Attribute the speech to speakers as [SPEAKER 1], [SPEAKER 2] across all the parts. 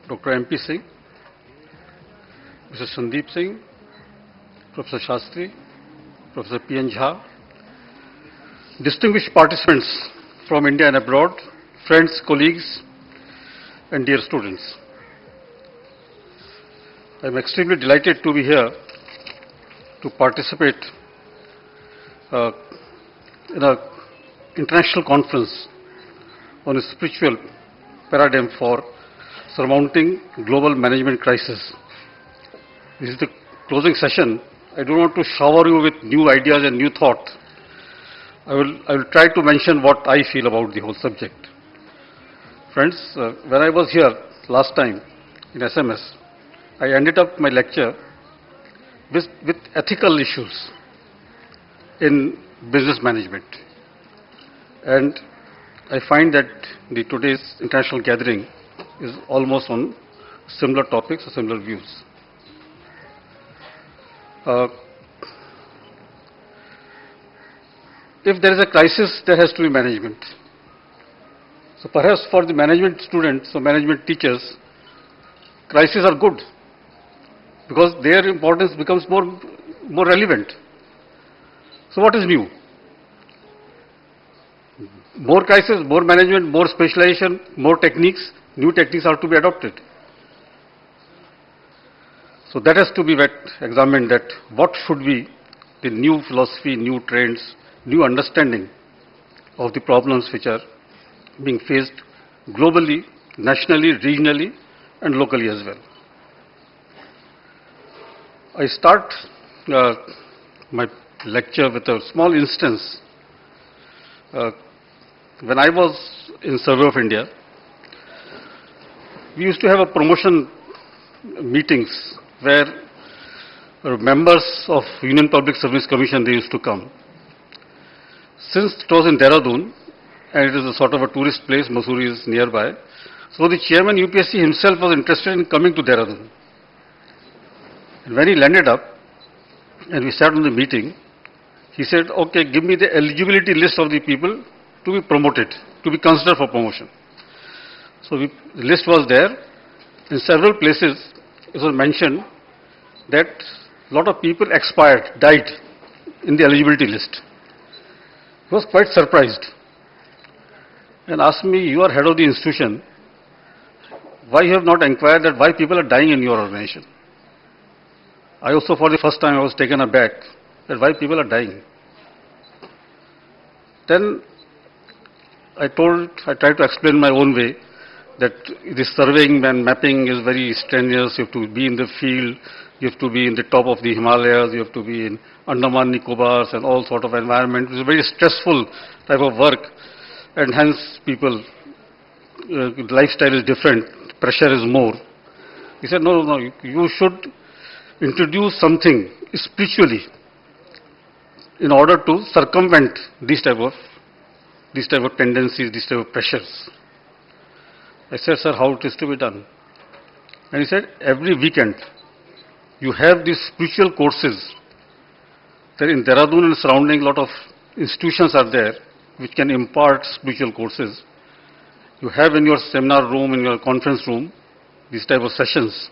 [SPEAKER 1] Dr. M.P. Singh, Mr. Sandeep Singh, Professor Shastri, Professor P.N. Jha, distinguished participants from India and abroad, friends, colleagues, and dear students. I am extremely delighted to be here to participate in an international conference on a spiritual paradigm for surmounting global management crisis. This is the closing session. I don't want to shower you with new ideas and new thought. I will try to mention what I feel about the whole subject. Friends, when I was here last time in SMS, I ended up my lecture with ethical issues in business management. And I find that today's international gathering is almost on similar topics or similar views. If there is a crisis, there has to be management. So perhaps for the management students or management teachers, crises are good because their importance becomes more relevant. So what is new? More crisis, more management, more specialization, more techniques, new techniques are to be adopted. So that has to be examined, that what should be the new philosophy, new trends, new understanding of the problems which are being faced globally, nationally, regionally, and locally as well. I start my lecture with a small instance. When I was in Survey of India, we used to have a promotion meetings where members of Union Public Service Commission, they used to come. Since it was in Dehradun, and it is a sort of a tourist place, Mussoorie is nearby, so the chairman UPSC himself was interested in coming to Dehradun. And when he landed up, and we sat on the meeting, he said, okay, give me the eligibility list of the people to be promoted, to be considered for promotion. So the list was there. In several places, it was mentioned that a lot of people expired, died in the eligibility list. He was quite surprised and asked me, you are head of the institution, why you have not inquired that why people are dying in your organization? I also, for the first time, I was taken aback that why people are dying. Then I tried to explain my own way that this surveying and mapping is very strenuous. You have to be in the field, you have to be in the top of the Himalayas, you have to be in Andaman Nicobars and all sort of environment. It's a very stressful type of work, and hence people, lifestyle is different, pressure is more. He said, no, you should introduce something spiritually in order to circumvent these type of tendencies, these type of pressures. I said, sir, how it is to be done? And he said, every weekend you have these spiritual courses. There in Dehradun and surrounding, a lot of institutions are there which can impart spiritual courses. You have in your seminar room, in your conference room, these type of sessions,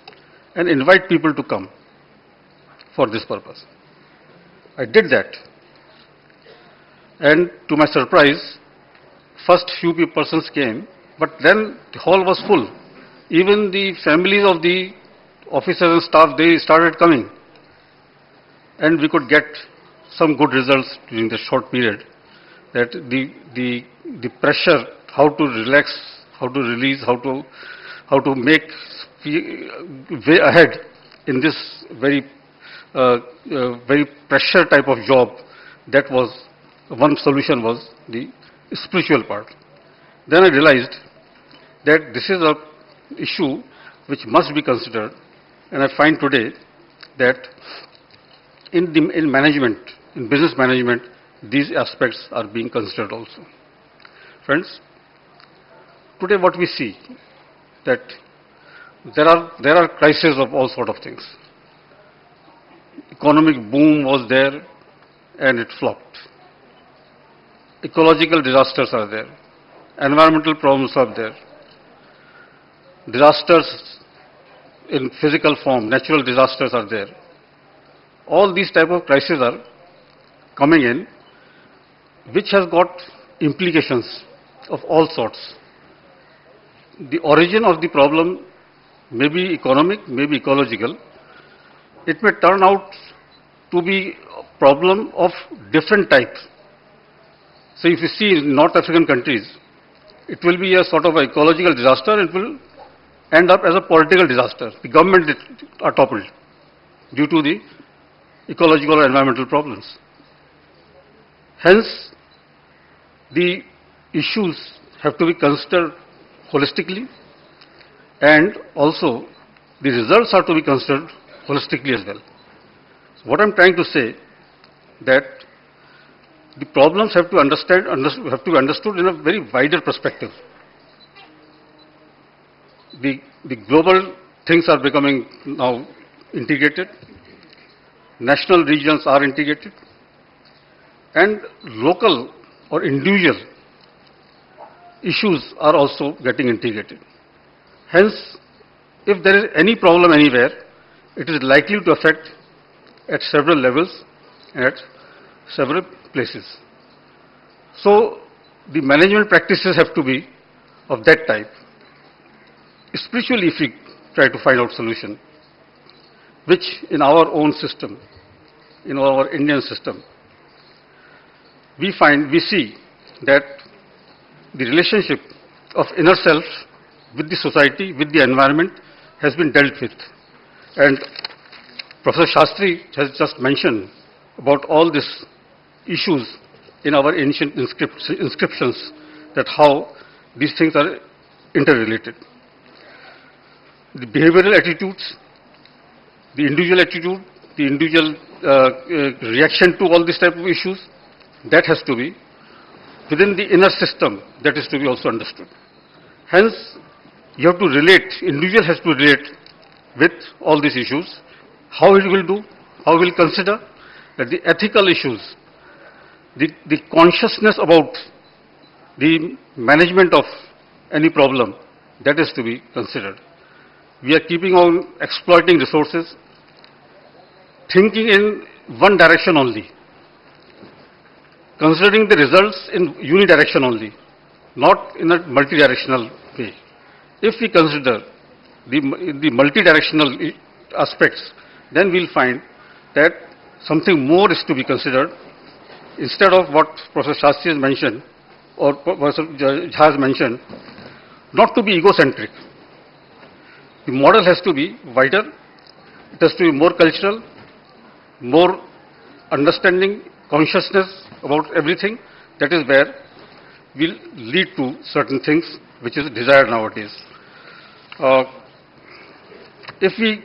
[SPEAKER 1] and invite people to come for this purpose. I did that. And to my surprise, first few persons came, but then the hall was full. Even the families of the officers and staff, they started coming. And we could get some good results during the short period. That the pressure, how to relax, how to release, how to make way ahead in this very pressure type of job, that was one solution, was the spiritual part. Then I realized that this is an issue which must be considered, and I find today that in management, in business management, these aspects are being considered also. Friends, today what we see, that there are crises of all sort of things. Economic boom was there and it flopped. Ecological disasters are there. Environmental problems are there. Disasters in physical form, natural disasters are there. All these type of crises are coming in, which has got implications of all sorts. The origin of the problem may be economic, may be ecological. It may turn out to be a problem of different types. So if you see in North African countries, it will be a sort of an ecological disaster. It will end up as a political disaster. The government are toppled due to the ecological or environmental problems. Hence, the issues have to be considered holistically, and also the results are to be considered holistically as well. So what I'm trying to say that the problems have to have to be understood in a very wider perspective. The global things are becoming now integrated. National regions are integrated, and local or individual issues are also getting integrated. Hence, if there is any problem anywhere, it is likely to affect at several levels and at several places. So, the management practices have to be of that type. Spiritually, if we try to find out solution, which in our own system, in our Indian system, we see that the relationship of inner self with the society, with the environment has been dealt with. And Professor Shastri has just mentioned about all these issues in our ancient inscriptions, that how these things are interrelated. The behavioral attitudes, the individual attitude, the individual reaction to all these type of issues, that has to be within the inner system, that is to be also understood. Hence, you have to relate, individual has to relate with all these issues, how it will do, how it will consider that the ethical issues, the consciousness about the management of any problem, that is to be considered. We are keeping on exploiting resources, thinking in one direction only, considering the results in unidirection only, not in a multidirectional way. If we consider the multidirectional aspects, then we'll find that something more is to be considered, instead of what Professor Shastri has mentioned or Professor Jha has mentioned, not to be egocentric. The model has to be wider, it has to be more cultural, more understanding, consciousness about everything. That is where will lead to certain things which is desired nowadays. If we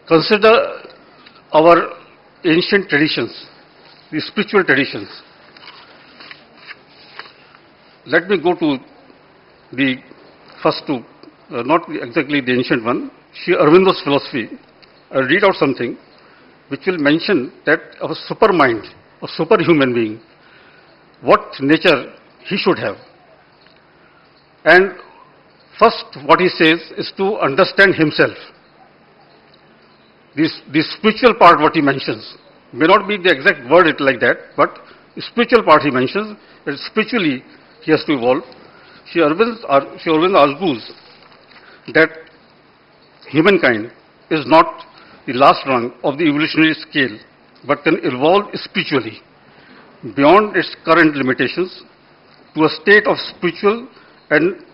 [SPEAKER 1] consider our ancient traditions, the spiritual traditions, let me go to the first two, not exactly the ancient one, Sri Aurobindo's philosophy. I'll read out something which will mention that of a supermind, a superhuman being, what nature he should have. And first, what he says is to understand himself. The spiritual part, what he mentions, may not be the exact word it like that, but the spiritual part he mentions, that spiritually he has to evolve. Sri Aurobindo argues that humankind is not the last rung of the evolutionary scale, but can evolve spiritually beyond its current limitations to a state of spiritual and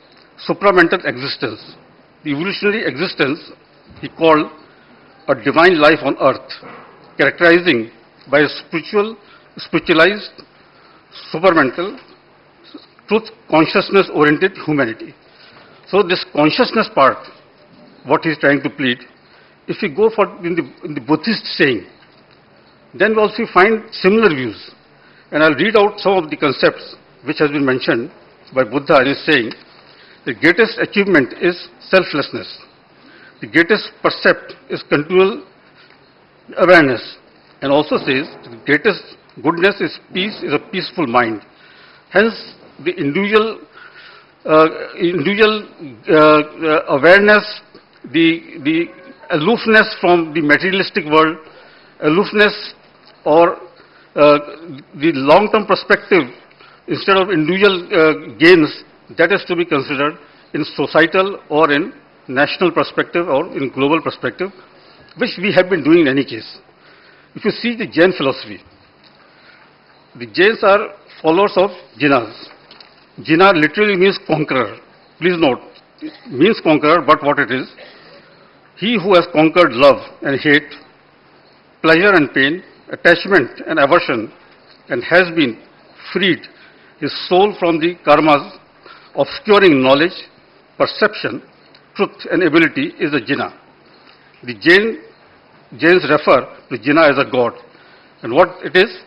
[SPEAKER 1] supramental existence. The evolutionary existence he called a divine life on earth, characterizing by a spiritualized, supramental, truth consciousness-oriented humanity. So this consciousness part, what he is trying to plead, if we go for in the Buddhist saying, then we also find similar views. And I'll read out some of the concepts which has been mentioned by Buddha in his saying. The greatest achievement is selflessness. The greatest percept is continual awareness. And also says the greatest goodness is peace, is a peaceful mind. Hence, the individual individual awareness, the aloofness from the materialistic world, aloofness or the long-term perspective instead of individual gains, that is to be considered in societal or in national perspective or in global perspective, which we have been doing in any case. If you see the Jain philosophy, the Jains are followers of Jinas. Jina literally means conqueror. Please note, it means conqueror, but what it is? He who has conquered love and hate, pleasure and pain, attachment and aversion, and has been freed his soul from the karmas obscuring knowledge, perception, truth and ability is a Jina. The Jains refer to Jina as a god. And what it is?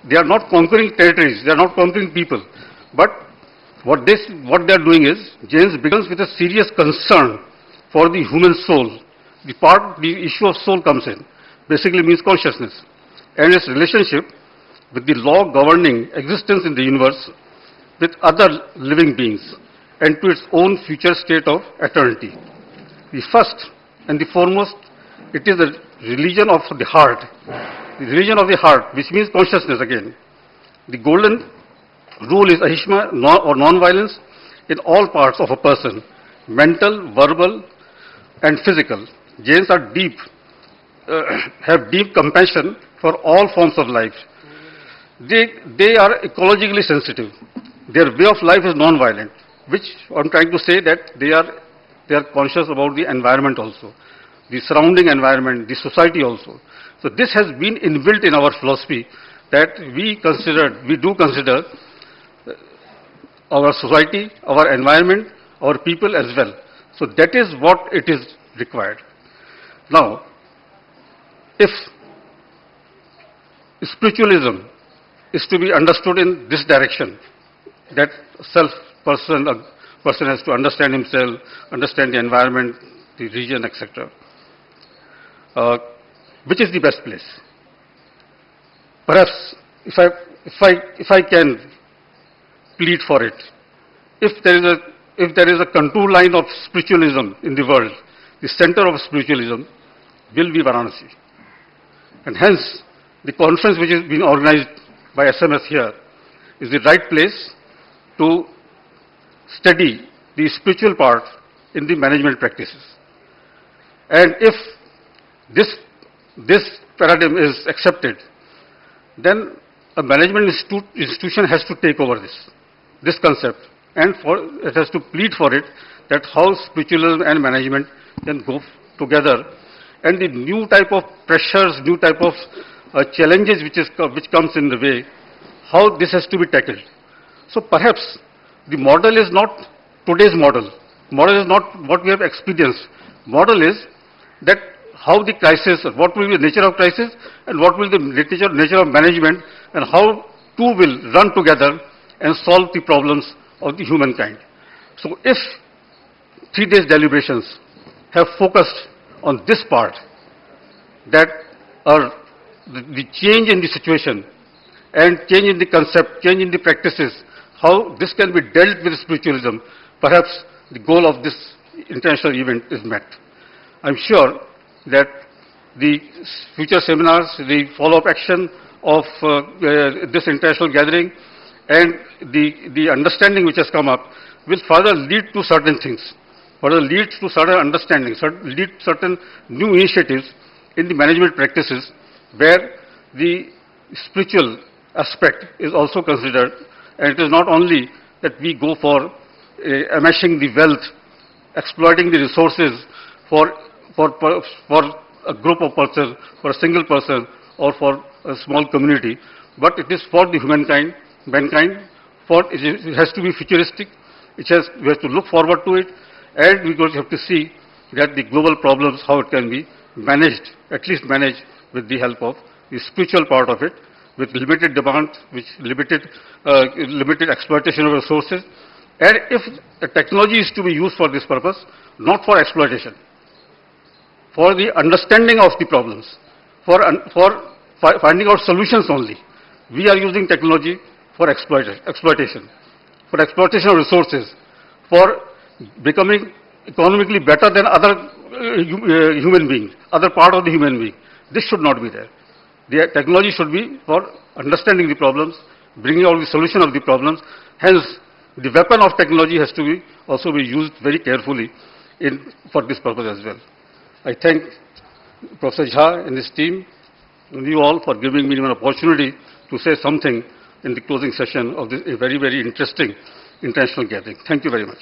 [SPEAKER 1] They are not conquering territories, they are not conquering people. But what they are doing is, Jains begins with a serious concern for the human soul. The issue of soul comes in. Basically means consciousness. And its relationship with the law governing existence in the universe, with other living beings, and to its own future state of eternity. The first and the foremost, it is the religion of the heart. The religion of the heart, which means consciousness again. The golden rule is ahimsa or non-violence in all parts of a person, mental, verbal, and physical. Jains are have deep compassion for all forms of life. They are ecologically sensitive. Their way of life is non-violent, which I'm trying to say that they are conscious about the environment also, the surrounding environment, the society also. So this has been inbuilt in our philosophy that we do consider our society, our environment, our people as well. So that is what it is required. Now, if spiritualism is to be understood in this direction, that a person has to understand himself, understand the environment, the region, etc. Which is the best place? Perhaps, if I can plead for it, if there is a contour line of spiritualism in the world, the center of spiritualism will be Varanasi. And hence, the conference which is being organized by SMS here is the right place to study the spiritual part in the management practices. And if this paradigm is accepted, then a management institution has to take over this concept, and it has to plead for it, that how spiritualism and management can go together, and the new type of pressures, new type of challenges which comes in the way, how this has to be tackled. So perhaps the model is not today's model. Model is not what we have experienced. Model is that how the crisis, what will be the nature of crisis, and what will be the nature of management, and how two will run together and solve the problems of the humankind. So if 3 days deliberations have focused on this part, that the change in the situation and change in the concept, change in the practices, how this can be dealt with spiritualism, perhaps the goal of this international event is met. I'm sure that the future seminars, the follow-up action of this international gathering, and the understanding which has come up will further lead to certain things, further lead to certain understanding, lead to certain new initiatives in the management practices where the spiritual aspect is also considered, and it is not only that we go for amassing the wealth, exploiting the resources for a group of persons, for a single person, or for a small community, but it is for the mankind. It has to be futuristic. We have to look forward to it, and we have to see that the global problems, how it can be managed, at least managed with the help of the spiritual part of it, with limited demand, with limited exploitation of resources. And if the technology is to be used for this purpose, not for exploitation, for the understanding of the problems, for finding out solutions only. We are using technology for exploitation, for exploitation of resources, for becoming economically better than other human beings, other part of the human being. This should not be there. The technology should be for understanding the problems, bringing out the solution of the problems. Hence, the weapon of technology has to be also be used very carefully for this purpose as well. I thank Professor Jha and his team and you all for giving me an opportunity to say something in the closing session of this very, very interesting international gathering. Thank you very much.